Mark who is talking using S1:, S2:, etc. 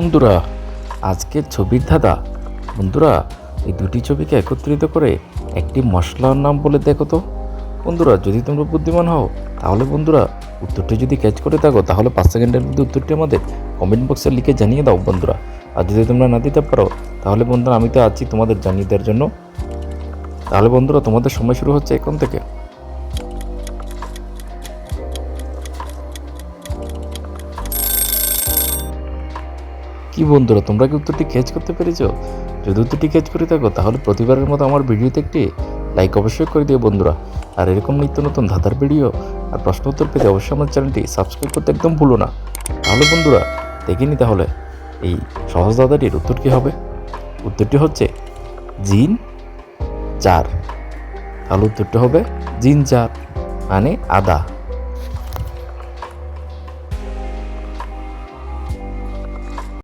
S1: বন্ধুরা, আজকের ছবির ধাঁধা। বন্ধুরা, এই দুটি ছবিকে একত্রিত করে একটি মশলার নাম বলে দেখো তো। বন্ধুরা, যদি তোমরা বুদ্ধিমান হও তাহলে বন্ধুরা উত্তরটি যদি ক্যাচ করে থাকো তাহলে 5 সেকেন্ডের মধ্যে উত্তরটি আমাদের কমেন্ট বক্সে লিখে জানিয়ে দাও বন্ধুরা। আর যদি তোমরা না দিতে পারো তাহলে বন্ধুরা আমি তো আছি তোমাদের জানিয়ে দেওয়ার জন্য। তাহলে বন্ধুরা তোমাদের সময় শুরু হচ্ছে এখন থেকে। কি বন্ধুরা, তোমরা কি উত্তরটি ক্যাচ করতে পেরেছো? যদি উত্তরটি ক্যাচ করে থাকো তাহলে প্রতিবারের মতো আমার ভিডিওতে একটি লাইক অবশ্যই করে দিও বন্ধুরা। আর এরকম নিত্য নতুন ধাঁধার ভিডিও আর প্রশ্ন উত্তর পেতে অবশ্যই আমার চ্যানেলটি সাবস্ক্রাইব করতে একদম ভুলো না। তাহলে বন্ধুরা দেখিনি তাহলে এই সহজ ধাঁধাটির উত্তর কী হবে। উত্তরটি হচ্ছে জিন 4। তাহলে উত্তরটি হবে জিন 4 মানে আদা।